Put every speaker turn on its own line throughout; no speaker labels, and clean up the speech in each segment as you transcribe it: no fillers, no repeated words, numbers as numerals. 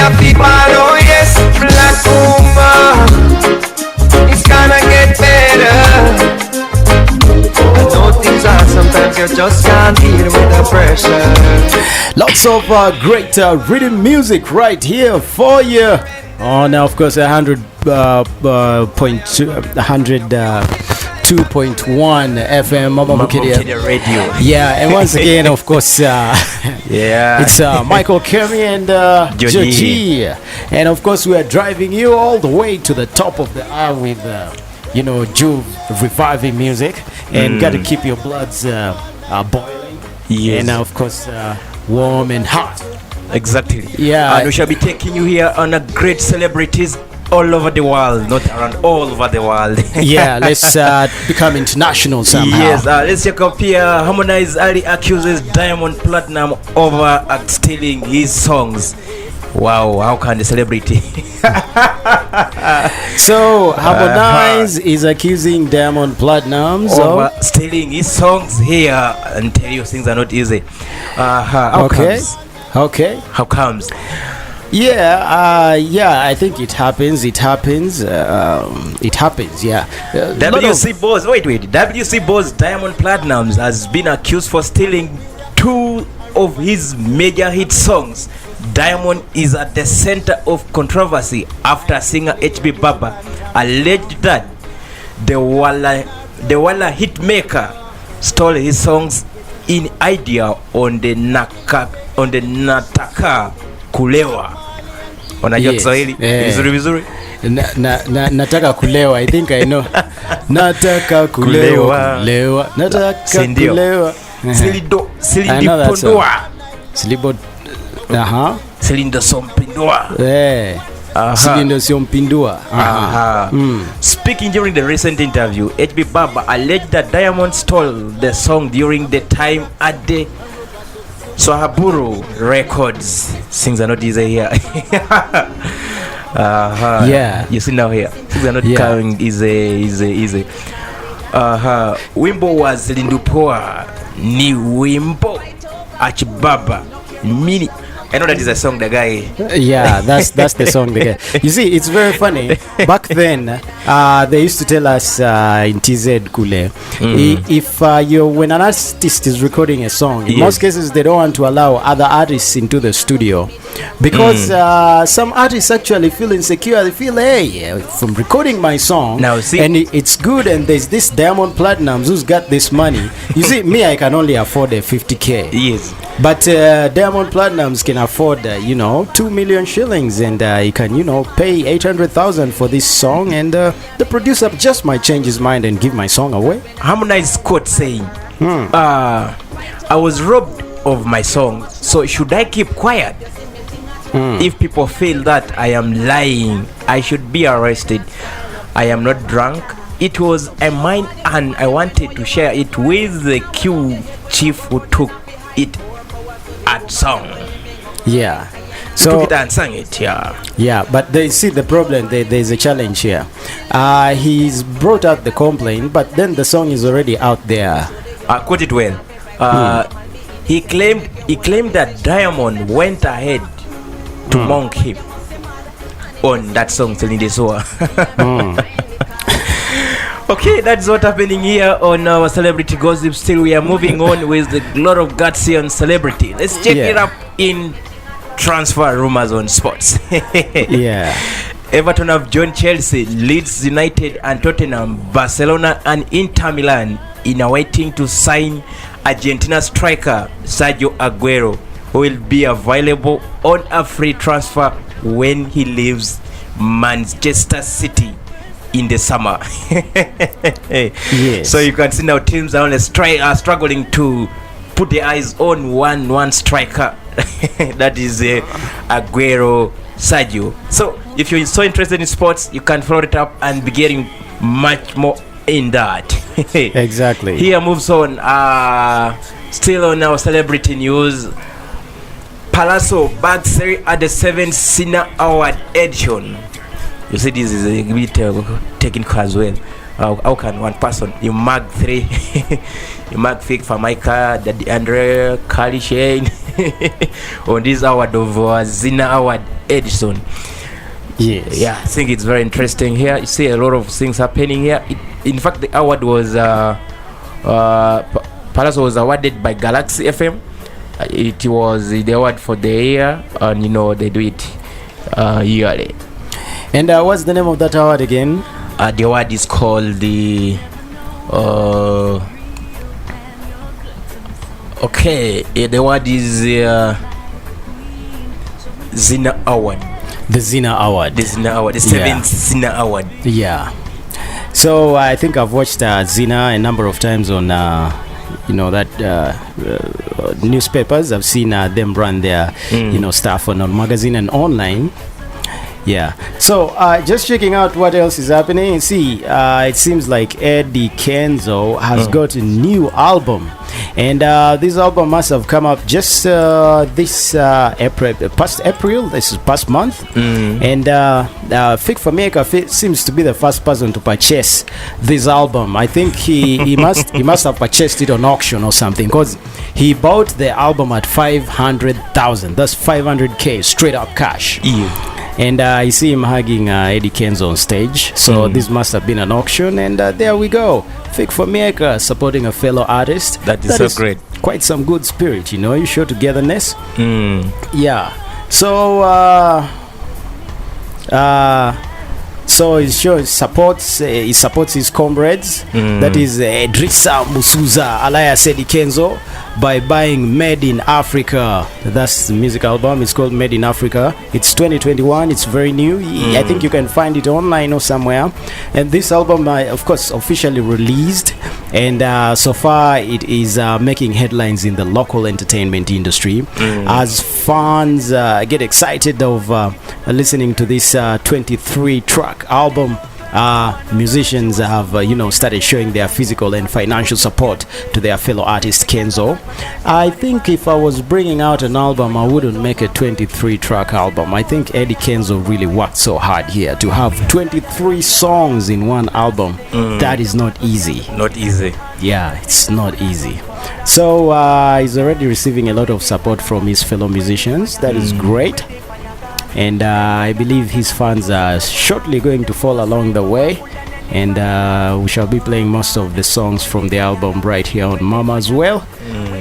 happy man, oh yes, black woman. It's gonna get better. I know things are sometimes you just can't deal with the pressure.
Lots of great rhythm music right here for you. Oh, now of course 2.1 FM Mama Bukedea
radio.
Yeah, and once again, of course,
yeah,
it's Michael Kemy and Joji, and of course we are driving you all the way to the top of the hour with Juve reviving music, and got to keep your bloods boiling,
yes,
and of course warm and hot.
Exactly.
Yeah,
and we shall be taking you here on a great celebrities all over the world, not around, all over the world.
Yeah, let's become international somehow.
Yes, let's check up here. Harmonize Ali accuses Diamond Platinum over stealing his songs. Wow, how can the celebrity?
So Harmonize is accusing Diamond Platinum
over stealing his songs here, and tell you things are not easy. How comes?
Okay.
How comes?
Yeah, I think it happens. It happens. Yeah.
WC boss. Wait. WC boss Diamond Platnumz has been accused for stealing 2 of his major hit songs. Diamond is at the center of controversy after singer HB Baba alleged that the Walla hitmaker stole his songs in idea on the Nataka Kulewa. Unajua Kiswahili vizuri.
Nataka kulewa. I think I know. Nataka kulewa. Nataka kulewa.
Silindo sompindua.
Silindo sompindua.
Speaking during the recent interview, HB Baba alleged that Diamond stole the song during the time at the Swahaburu Records. Things are not easy here.
Yeah,
you see now here, things are not coming easy. Wimbo was Lindupoa ni wimbo Achibaba mini. I know that is a song the guy.
Yeah, that's the song the guy. You see, it's very funny. Back then, they used to tell us in TZ Kule, if when an artist is recording a song, in most cases they don't want to allow other artists into the studio because some artists actually feel insecure. They feel, hey, from recording my song,
now, see,
and it's good, and there's this Diamond Platinumz who's got this money. You see, me, I can only afford a 50K.
Yes.
But Diamond Platinumz can afford 2 million shillings, and he can pay 800,000 for this song, and the producer just might change his mind and give my song away.
Harmonize quote saying, I was robbed of my song, so should I keep quiet? If people feel that I am lying, I should be arrested. I am not drunk. It was a mine, and I wanted to share it with the Q chief who took it at song.
Yeah,
so took it and sang it.
Yeah, but they see the problem. There's a challenge here. He's brought out the complaint, but then the song is already out there.
Quote it well. He claimed that Diamond went ahead to mock him on that song, Celine Soa. Okay, that's what's happening here on our celebrity gossip. Still, we are moving on with the lot of gutsy on celebrity. Let's check it up in transfer rumors on sports.
Yeah.
Everton have joined Chelsea, Leeds United and Tottenham, Barcelona and Inter Milan in awaiting to sign Argentina striker Sergio Aguero, who will be available on a free transfer when he leaves Manchester City in the summer.
Yes.
So you can see now teams are only struggling to put their eyes on one striker. That is Aguero Sergio. So if you're so interested in sports, you can follow it up and be getting much more in that.
Exactly.
Here moves on. Still on our celebrity news. Palazzo bags Seri at the 7th Cine Award edition. You see, this is a bit technical as well. How can one person, you mark 3, you mark fake for Micah, Daddy Andre, Carly Shane on this award of Zina Award Edison.
Yes.
Yeah, I think it's very interesting here. You see a lot of things happening here. In fact, the award was Palazzo was awarded by Galaxy FM. It was the award for the year, and they do it yearly.
And what's the name of that award again?
The award is called the the award is Zina Award.
The Zina Award.
The Zina Award. The 7th Zina Award.
Yeah. So I think I've watched Zina a number of times on newspapers. I've seen them run their stuff on magazine and online. Yeah. So just checking out what else is happening. See, it seems like Eddie Kenzo has got a new album, and this album must have come up just this past April. This is past month, and Fik Fameka seems to be the first person to purchase this album. I think he must have purchased it on auction or something, because he bought the album at 500,000. That's 500K straight up cash.
Yeah.
And I see him hugging Eddie Kenzo on stage. So this must have been an auction. And there we go. Fik Fameka supporting a fellow artist.
That is so great.
Quite some good spirit, you show togetherness. Yeah. So he supports his comrades. That is Drissa Musuza alias Eddie Kenzo, by buying Made in Africa. That's the music album. It's called Made in Africa. It's 2021. It's very new. I think you can find it online or somewhere. And this album, of course, officially released. And so far, it is making headlines in the local entertainment industry. As fans get excited of listening to this 23-track album, musicians have started showing their physical and financial support to their fellow artist Kenzo. I think if I was bringing out an album, I wouldn't make a 23-track album. I think Eddie Kenzo really worked so hard here to have 23 songs in one album. That is not easy.
Not easy.
Yeah, it's not easy. So he's already receiving a lot of support from his fellow musicians. That is great. And I believe his fans are shortly going to fall along the way. And we shall be playing most of the songs from the album right here on Mama as well.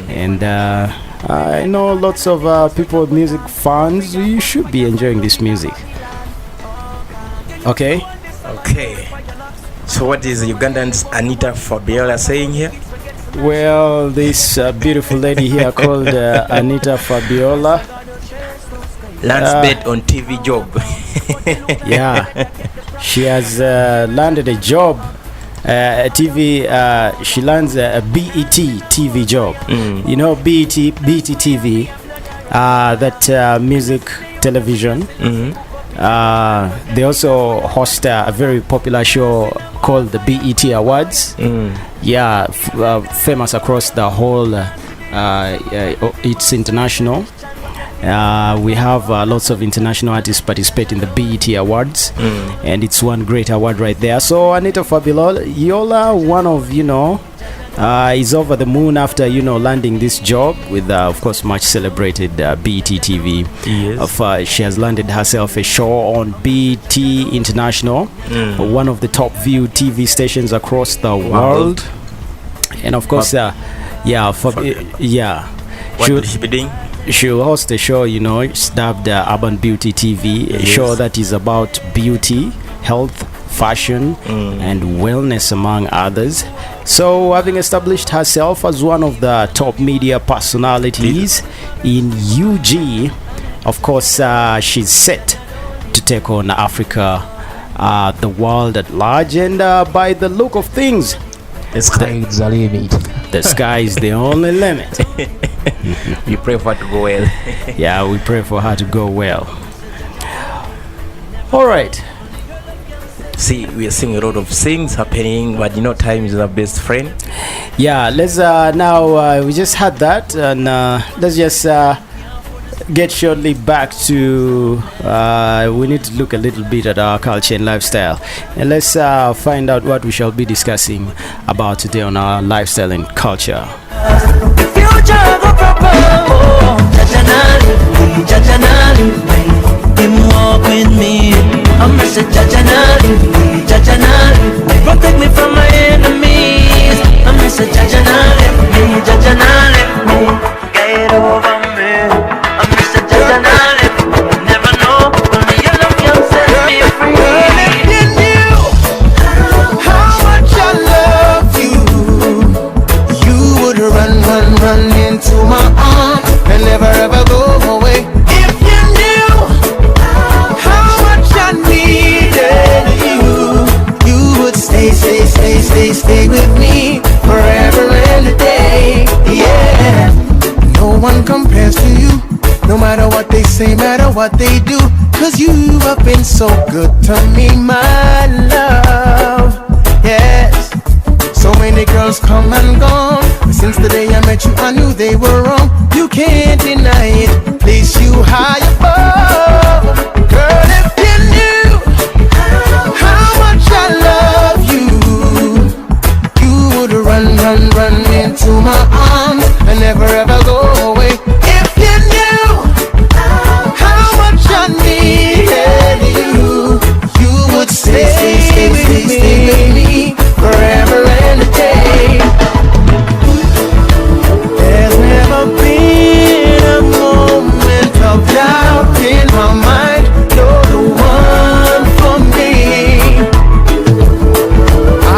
And I know lots of people, music fans, you should be enjoying this music. Okay?
Okay. So what is Ugandan's Anita Fabiola saying here?
Well, this beautiful lady here called Anita Fabiola
lands bed on TV job.
Yeah, she has landed a job, TV. She lands a BET TV job. BET TV, that music television. They also host a very popular show called the BET Awards. Yeah, famous across the whole. It's international. We have lots of international artists participate in the BET Awards, and it's one great award right there. So Anita Fabiola, one of is over the moon after landing this job with of course much celebrated BET TV. Yes. She has landed herself a show on BET International, one of the top viewed TV stations across the world. And of course,
What will she be doing?
She'll host a show, dubbed Urban Beauty TV, a show that is about beauty, health, fashion, and wellness, among others. So, having established herself as one of the top media personalities in UG, of course, she's set to take on Africa, the world at large, and by the look of things,
the sky is the limit.
The sky is the only limit.
We pray for her to go well.
Yeah, we pray for her to go well. All right.
See, we are seeing a lot of things happening, but time is our best friend.
Yeah, let's now we just had that, and let's just get shortly back to we need to look a little bit at our culture and lifestyle, and let's find out what we shall be discussing about today on our lifestyle and culture.
say Jaja nah leave me, Jaja nah leave me. Protect me from my enemies. I say Jaja nah leave me, Jaja nah leave me. Get over me. I say Jaja nah leave me. Never know when your love can set me free. Girl, if you knew how much I love you, you would run into my arms and never ever go away. If you knew how much I needed you, you would stay with me forever and a day. Yeah, no one compares to you, no matter what they say, matter what they do, 'cause you have been so good to me, my love. Yes, so many girls come and gone, but since the day I met you I knew they were wrong. You can't deny it, place you high above. Girl, if you knew how much I love you, you would run into my arms and never ever go away. If you knew how much I needed you, you would stay with me forever and a day. There's never been a moment of doubt in my mind. You're the one for me.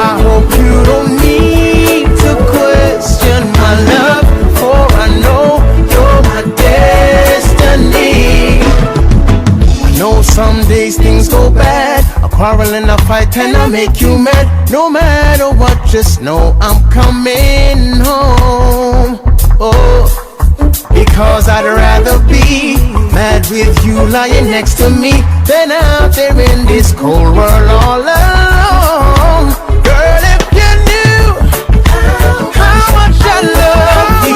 I hope you don't need to question my love, for I know you're my destiny. I know some days things go bad, a quarrel and a fight and I make you mad. No matter what, just know I'm coming home. Oh, because I'd rather be mad with you lying next to me than out there in this cold world all alone. Girl, if you knew how much I love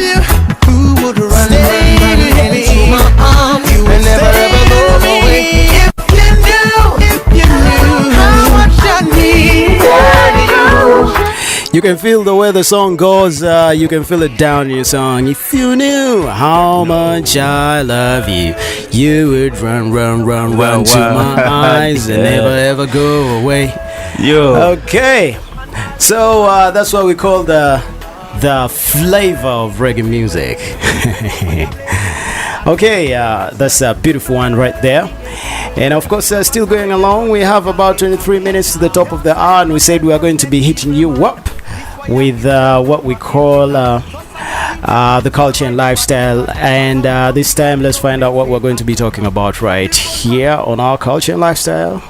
you, who would run into my arms and never ever go away? If you knew how much I need you.
You can feel the way the song goes. You can feel it down in your song. If you knew how much I love you, you would run to my eyes and never ever go away.
Yo.
Okay, so that's what we call the flavor of reggae music. Okay, that's a beautiful one right there. And of course, still going along, we have about 23 minutes to the top of the hour, and we said we are going to be hitting you up with what we call the culture and lifestyle. And this time, let's find out what we're going to be talking about right here on our culture and lifestyle.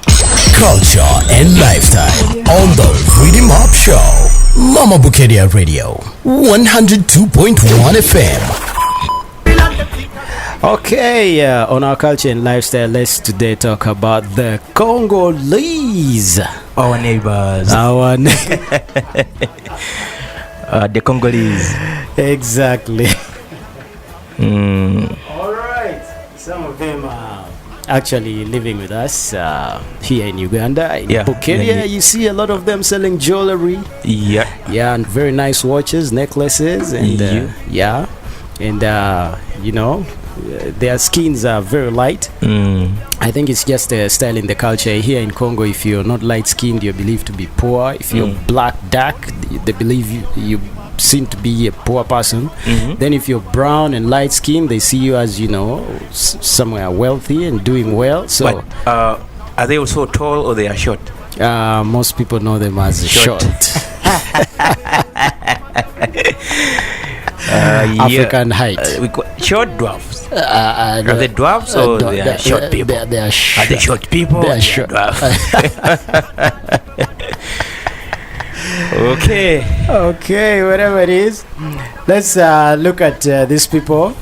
Culture and lifestyle on the RIDDIM UP Show. Mama Bukedea Radio, 102.1 FM.
Okay, on our culture and lifestyle, let's today talk about the Congolese.
Our neighbors. The Congolese.
Exactly. All right. Some of them are actually living with us here in Uganda, in Bukedea. You see a lot of them selling jewelry.
Yeah.
Yeah, and very nice watches, necklaces, and and you know, their skins are very light. I think it's just a style in the culture here in Congo. If you're not light skinned, you're believed to be poor. If you're black dark, they believe you seem to be a poor person. Then if you're brown and light skinned, they see you as, you know, somewhere wealthy and doing well. So
but, are they also tall or they are short?
Most people know them as short. African height.
Short dwarfs. Are they dwarfs or they are short people?
They are short.
Are they short people?
They are short. Okay, whatever it is, let's look at these people.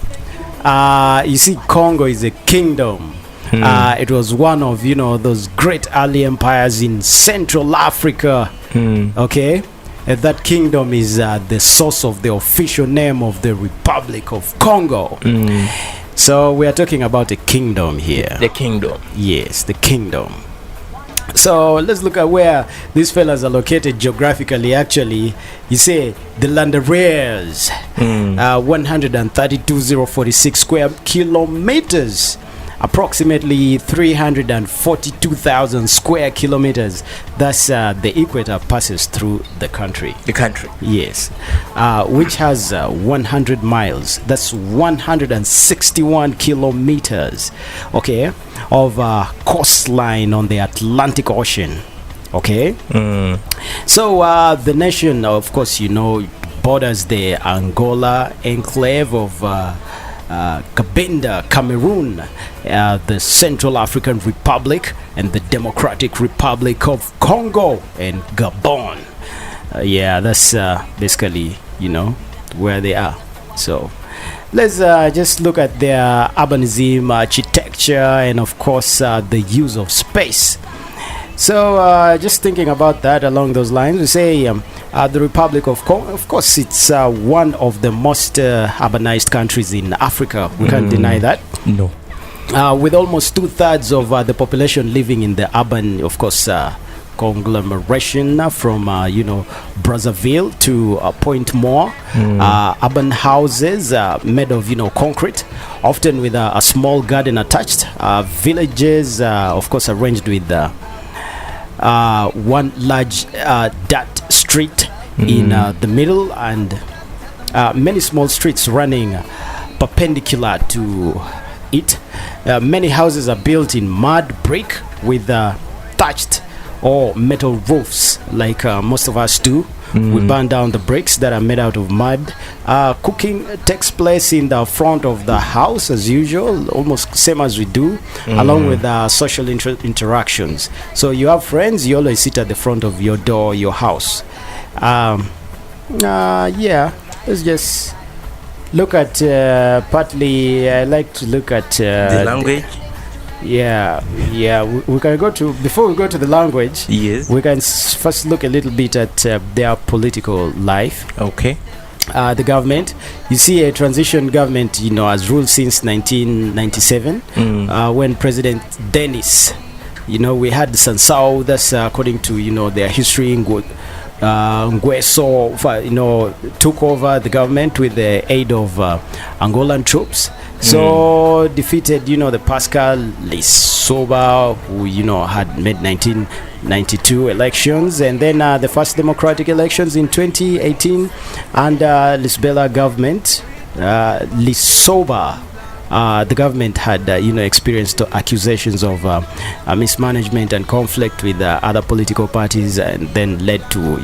You see, Congo is a kingdom. It was one of, you know, those great early empires in Central Africa. Okay, and that kingdom is the source of the official name of the Republic of Congo. So we are talking about a kingdom here.
The kingdom.
Yes, the kingdom. So let's look at where these fellas are located geographically. Actually, you say the Landareas, 132,046 square kilometers. approximately 342,000 square kilometers. Thus, the equator passes through the country.
The country.
Yes, which has 100 miles. That's 161 kilometers, okay, of coastline on the Atlantic Ocean. Okay, so the nation, of course, borders the Angola enclave of Cabinda, Cameroon, the Central African Republic, and the Democratic Republic of Congo and Gabon. That's basically, where they are. So let's just look at their urbanism, architecture, and of course the use of space. So just thinking about that along those lines, we say the Republic of Congo, of course, it's one of the most urbanized countries in Africa. We can't deny that.
No.
With almost 2/3 of the population living in the urban, of course, conglomeration from Brazzaville to Point More. Urban houses made of concrete, often with a small garden attached. Villages, of course, arranged with one large dirt street in the middle, and many small streets running perpendicular to it. Many houses are built in mud brick with thatched or metal roofs, like most of us do. We burn down the bricks that are made out of mud. Cooking takes place in the front of the house as usual, almost same as we do, along with social interactions. So you have friends, you always sit at the front of your door, your house. Let's just look at partly. I like to look at
the language.
We can go to, before we go to the language,
yes,
we can first look a little bit at their political life.
Okay.
The government, you see, a transition government has ruled since 1997, when President Dennis, we had Sansao, that's according to their history. Nguesso took over the government with the aid of Angolan troops. So defeated the Pascal Lisoba, who had made 1992 elections, and then the first democratic elections in 2018, and Lisbela government, Lisoba, the government had experienced accusations of mismanagement and conflict with other political parties, and then led to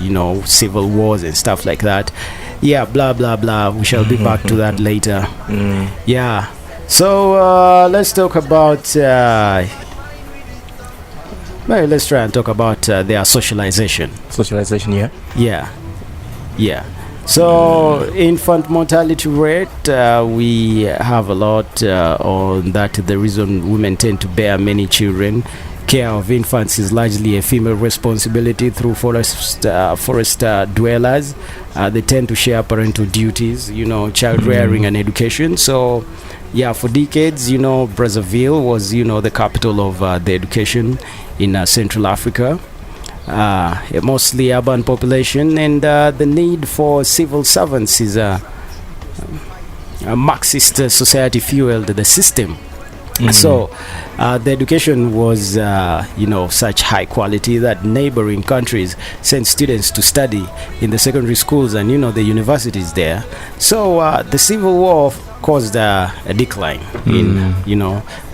civil wars and stuff like that. Blah blah blah. We shall be back to that later. So let's talk about let's try and talk about their socialization. So infant mortality rate, we have a lot on that. The reason women tend to bear many children. Care of infants is largely a female responsibility through forest dwellers. They tend to share parental duties, child rearing and education. So for decades, Brazzaville was the capital of the education in Central Africa. A mostly urban population, and the need for civil servants is a Marxist society fueled the system. So the education was such high quality that neighboring countries sent students to study in the secondary schools and the universities there. So the Civil War caused a decline in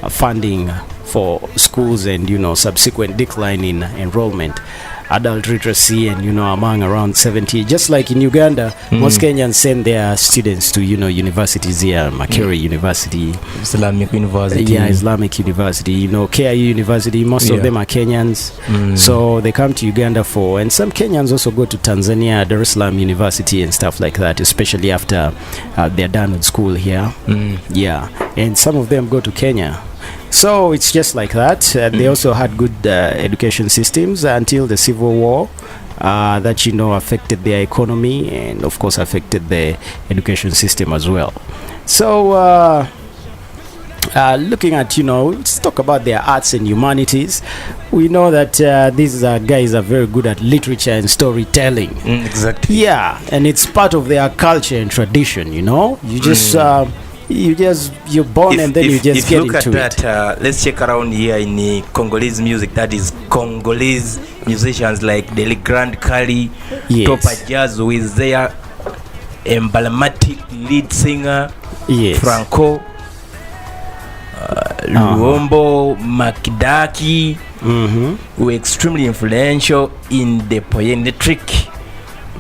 funding for schools, and subsequent decline in enrollment, adult literacy, and among around 70, just like in Uganda. Most Kenyans send their students to universities here, Makerere University,
Islamic University,
Islamic University, KIU University. Most of them are Kenyans, so they come to Uganda and some Kenyans also go to Tanzania, Dar es Salaam University and stuff like that, especially after they're done with school here. And some of them go to Kenya. So it's just like that. They also had good education systems until the Civil War, that affected their economy, and of course affected the education system as well. So looking at let's talk about their arts and humanities. We know that these guys are very good at literature and storytelling.
Exactly.
And it's part of their culture and tradition. You just you're born and then you just get
look
into
at
it.
that, let's check around here in Congolese music. That is Congolese musicians like Deli Grand Kali,
Yes.
Topa Jazz with their emblematic lead singer
Yes.
Franco, Luombo, Makidaki, were extremely influential in the poetic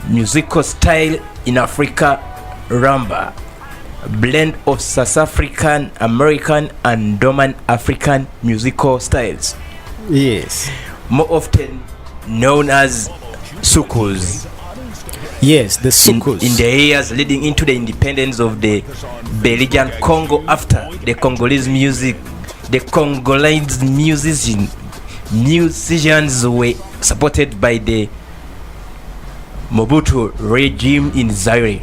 musical style in Africa, Ramba, a blend of South African, American, and Dorman African musical styles,
Yes.
more often known as soukous.
Yes, the sukus.
In the years leading into the independence of the Belgian Congo, after the Congolese musicians were supported by the Mobutu regime in Zaire.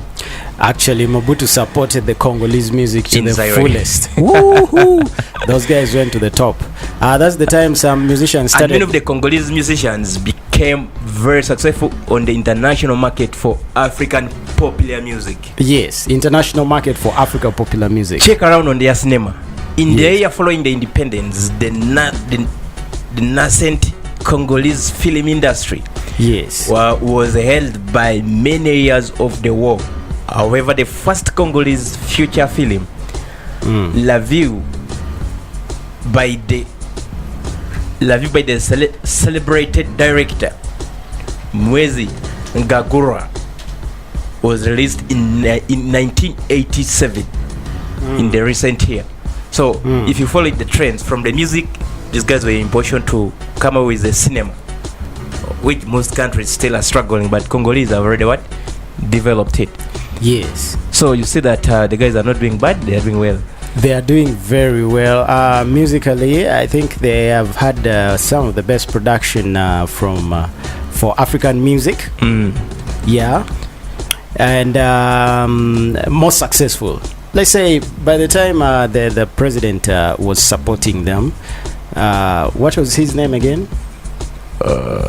Actually, Mobutu supported the Congolese music to
In
the
Zaire.
fullest. Woohoo! Those guys went to the top. That's the time some musicians
And many
started.
of the Congolese musicians became very successful on the international market for African popular music.
Yes, international market for Africa popular music.
Check around on their cinema. In the
Yes.
year following the independence, the nascent Congolese film industry
Yes.
was held by many years of the war. However, the first Congolese feature film, La Vue, by the celebrated director Mwezi Ngagura, was released in 1987 in the recent year. So if you follow the trends from the music, these guys were in position to come up with the cinema, which most countries still are struggling, but Congolese have already developed it.
Yes.
So you see that the guys are not doing bad, they are doing well.
They are doing very well. Musically, I think they have had some of the best production for African music. Yeah. And more successful. Let's say by the time the president was supporting them, what was his name again?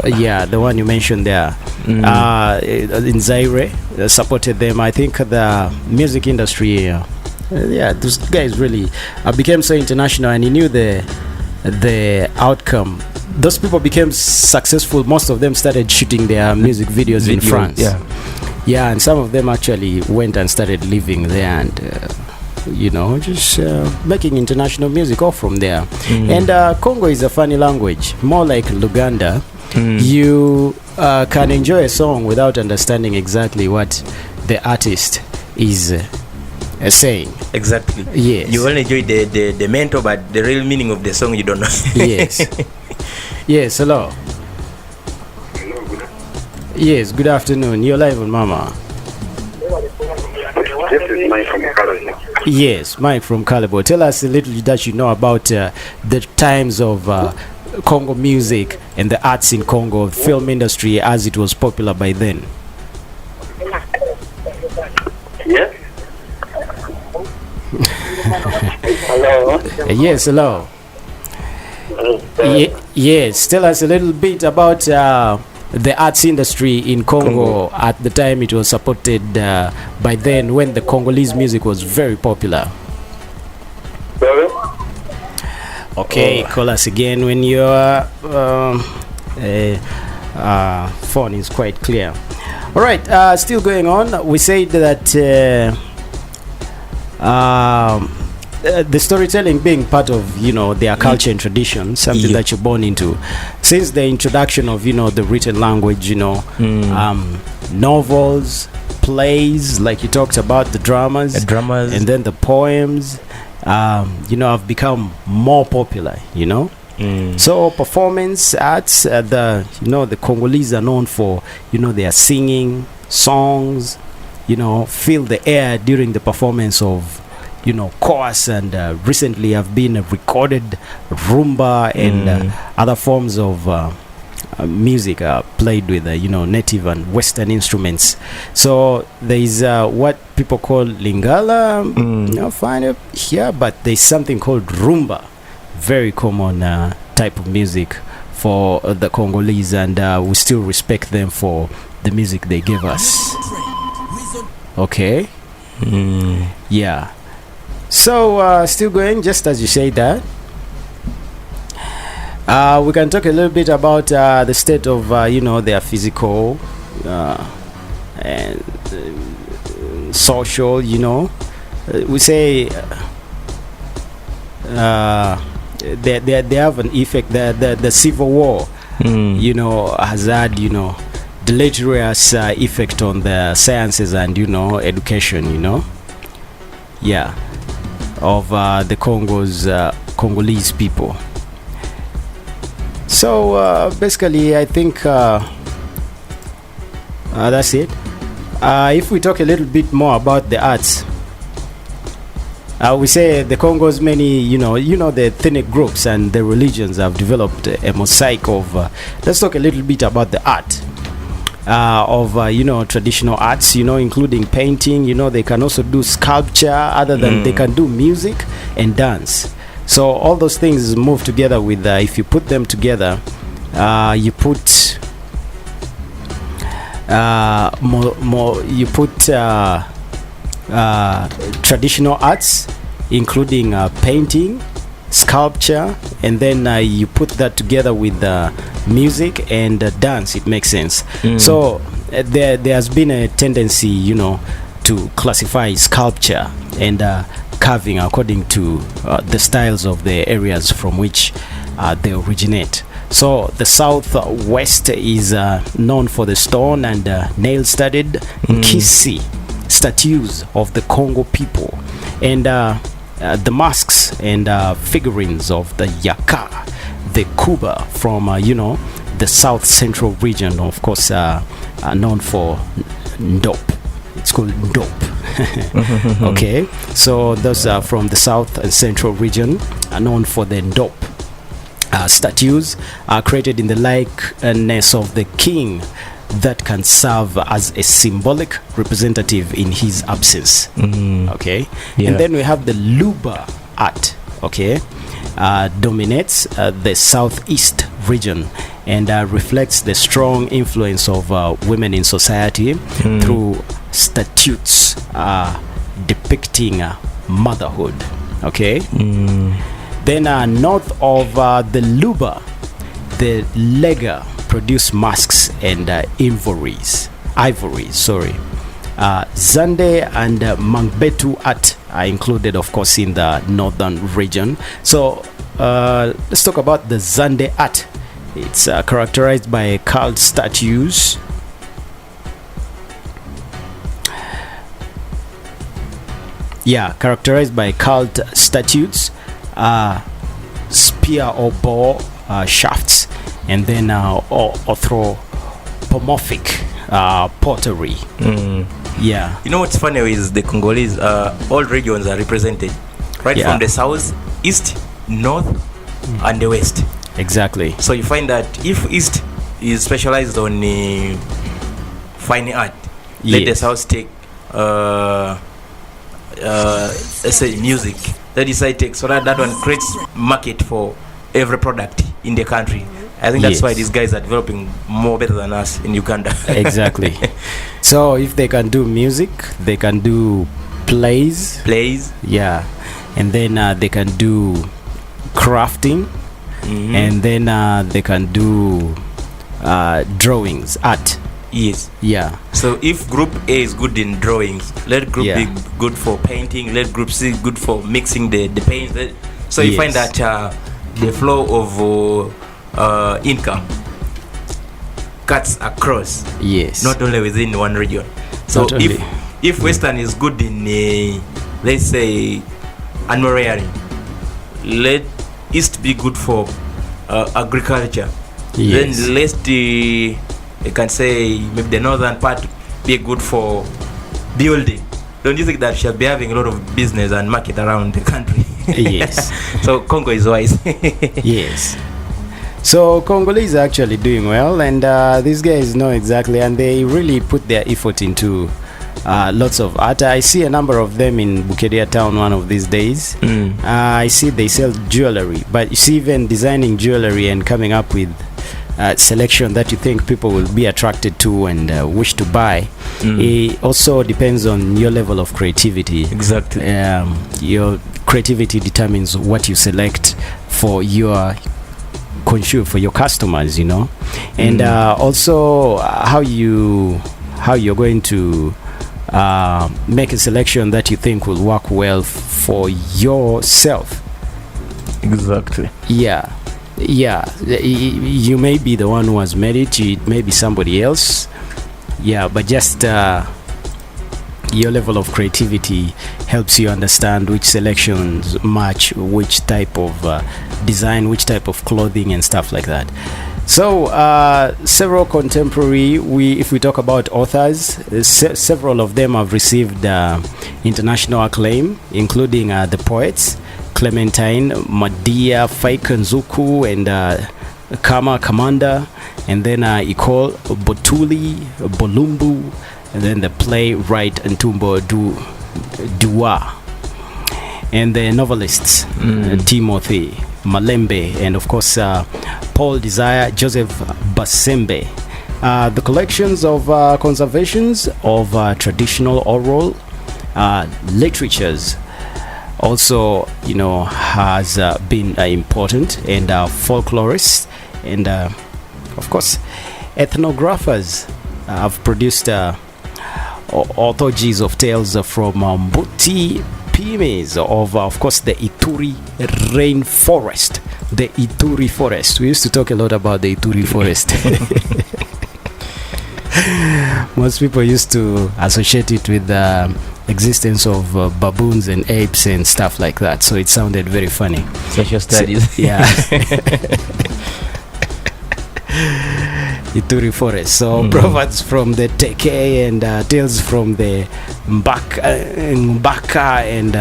Yeah, the one you mentioned there. In Zaire, supported them. I think the music industry, those guys really became so international, and he knew the outcome. Those people became successful. Most of them started shooting their music videos in France. Yeah, and some of them actually went and started living there and just making international music all from there. And Congo is a funny language, more like Luganda. You can enjoy a song without understanding exactly what the artist is saying.
Exactly.
Yes.
You only enjoy the mental, but the real meaning of the song you don't know.
Yes. Yes, hello. Yes, good afternoon. You're live on Mama.
This is Mike from CaliZone.
Yes, Mike from CaliZone. Tell us a little that you know about the times of Congo music and the arts in Congo, film industry as it was popular by then.
Yes? Hello?
Yes, hello. Yes, tell us a little bit about the arts industry in Congo at the time it was supported by then, when the Congolese music was very popular.
Sorry?
Okay, call us again when your phone is quite clear. All right, still going on. We said that the storytelling being part of their culture and tradition, something that you're born into, since the introduction of the written language, novels, plays, like you talked about, the dramas, and then the poems, have become more popular. So performance arts, the Congolese are known for their singing, songs, fill the air during the performance of chorus, and recently have been recorded rumba and other forms of music played with native and western instruments. So there is what people call lingala, find it here, but there's something called rumba, very common type of music for the Congolese, and we still respect them for the music they gave us. Okay. Yeah. So still going, just as you say that. We can talk a little bit about the state of their physical and social. We say they have an effect. The civil war, has had deleterious effect on the sciences and education. Of the Congolese people. So basically, I think that's it. If we talk a little bit more about the arts, we say the Congo's many, the ethnic groups and the religions have developed a mosaic of. Let's talk a little bit about the art of traditional arts, including painting. They can also do sculpture. Other than they can do music and dance. So all those things move together with. If you put them together, you put traditional arts, including painting, sculpture, and then you put that together with music and dance. It makes sense. So there has been a tendency, to classify sculpture and carving according to the styles of the areas from which they originate. So the southwest is known for the stone and nail-studded Nkisi statues of the Congo people, and the masks and figurines of the Yaka, the Kuba from the south central region, of course, known for Ndop. It's called Ndop. Okay, so those are from the south and central region, are known for the Ndop. Statues are created in the likeness of the king that can serve as a symbolic representative in his absence. Okay, and then we have the Luba art. Okay, dominates the southeast region and reflects the strong influence of women in society through statutes depicting motherhood. Okay, then north of the Luba, the Lega produce masks and ivories. Zande and Mangbetu art are included, of course, in the northern region. So let's talk about the Zande art. It's characterized by cult statues, spear or bow shafts, and then anthropomorphic pottery.
You know what's funny is the Congolese, all regions are represented, right? From the south, east, north, and the west.
Exactly.
So you find that if east is specialized on fine art, let the south take let's say music. Let the side take, so that one creates market for every product in the country. I think that's why these guys are developing more better than us in Uganda.
Exactly. So if they can do music, they can do plays, and then they can do crafting, and then they can do drawings, art. So if group A is good in drawings, let group B good for painting, let group C good for mixing the paints. So you find that the flow of income cuts across, not only within one region. So if Western is good in let's say animal rearing, let East be good for agriculture, then let you can say maybe the northern part be good for building. Don't you think that shall be having a lot of business and market around the country? So Congo is wise. So Congolese are actually doing well, and these guys know exactly, and they really put their effort into lots of art. I see a number of them in Bukedea town one of these days. I see they sell jewelry, but you see even designing jewelry and coming up with selection that you think people will be attracted to and wish to buy. It also depends on your level of creativity.
Exactly.
Your creativity determines what you select for your for your customers, you know, and also how you're going to make a selection that you think will work well for yourself.
Exactly.
Yeah. You may be the one who has made it. It may be somebody else. Yeah, but just your level of creativity helps you understand which selections match which type of design, which type of clothing and stuff like that. So several contemporary, if we talk about authors, several of them have received international acclaim, including the poets Clementine, Madia, Faikanzuku, and Kama Kamanda, and then Ikol Botuli, Bolumbu, and then the playwright Ntumbo Dua, and the novelists Timothy Malembe, and of course Paul Desire, Joseph Basembe. The collections of conservations of traditional oral literatures also, you know, has been important, and folklorists and of course ethnographers have produced orthogies of tales from Mbuti Pimes of course the Ituri rainforest, the Ituri forest. We used to talk a lot about the Ituri forest. Most people used to associate it with the existence of baboons and apes and stuff like that, so it sounded very funny.
Social studies.
So, yeah. Ituri forest. So proverbs from the Teke and tales from the Mbaka and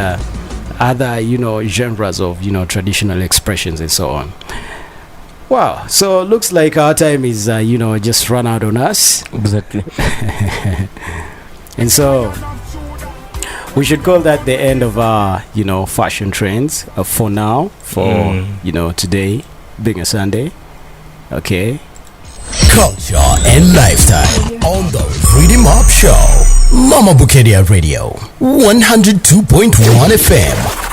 other, you know, genres of, you know, traditional expressions and so on. Wow, so looks like our time is you know, just run out on us.
Exactly.
And so we should call that the end of our, you know, fashion trends for now, for you know, today being a Sunday. Okay.
Culture and lifestyle on the RIDDIM UP Show. Mama Bukedea Radio, 102.1 FM.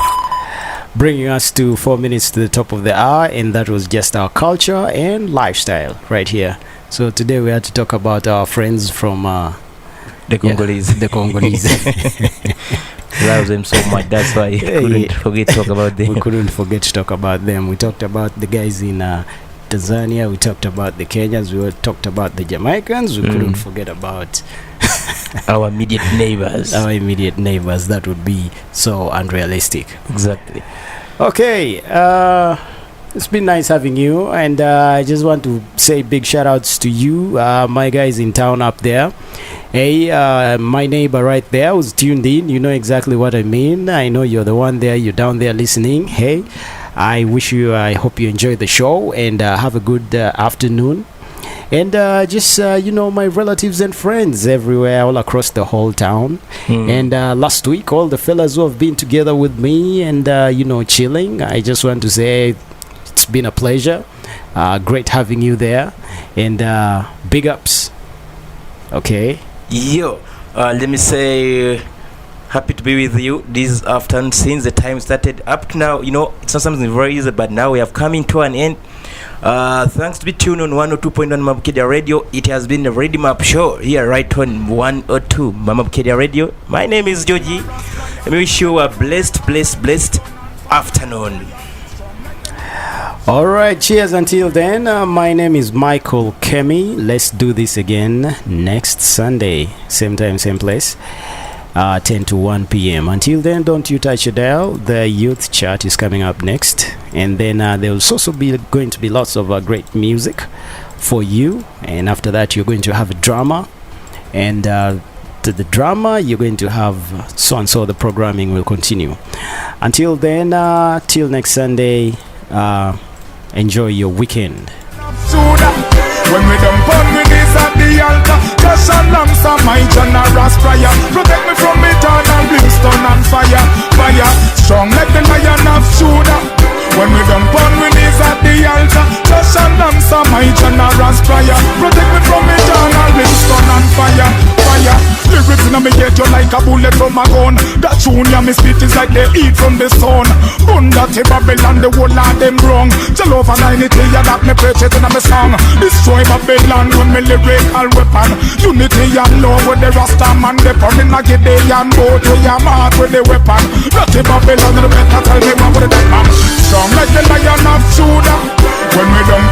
Bringing us to 4 minutes to the top of the hour, and that was just our culture and lifestyle right here. So today we had to talk about our friends from
the Congolese.
Yeah, the Congolese.
Love them so much. That's why we couldn't forget to talk about them.
We couldn't forget to talk about them. We talked about the guys in Tanzania. We talked about the Kenyans. We talked about the Jamaicans. We couldn't forget about
our immediate neighbors.
Our immediate neighbors. That would be so unrealistic.
Exactly.
Okay. It's been nice having you, and I just want to say big shout outs to you, my guys in town up there. Hey, my neighbor right there who's tuned in, you know exactly what I mean. I know you're the one there, you're down there listening. Hey, I hope you enjoy the show, and have a good afternoon. And just you know, my relatives and friends everywhere, all across the whole town. And last week, all the fellas who have been together with me and you know, chilling, I just want to say it's been a pleasure. Great having you there, and big ups. Okay.
Yo, let me say happy to be with you this afternoon since the time started up to now. You know, it's not something very easy, but now we have come to an end. Thanks to be tuned on 102.1 Mama Bukedea Radio. It has been the RIDDIM UP show here right on 102 Mama Bukedea Radio. My name is Georgie. Let me wish you a blessed afternoon.
All right, cheers until then. My name is Michael Kemy. Let's do this again next Sunday, same time, same place, 10 to 1 p.m. Until then, don't you touch your dial. The youth chat is coming up next, and then there's also going to be lots of great music for you. And after that, you're going to have a drama, and to the drama you're going to have so and so. The programming will continue. Until then, till next Sunday. Enjoy your weekend.
When we done burn with this at the altar, just alongside my generous prayer. Protect me from eternal brimstone and fire. Fire strong like the Lion of Judah. When we done burn with this at the altar, just alongside my my generous prayer. Protect me from eternal brimstone and fire. Fire. Lyrics in me head you like a bullet from a gun. That tune ya me spit is like they eat from the sun. Bunda to Babylon, the whole of them wrong. Jehovah 90 ya that me preach it in me song. Destroy Babylon with me lyrical weapon. Unity and love with the Rasta man. They put in a Gideon boat with your mouth with the weapon. Not to Babylon, the better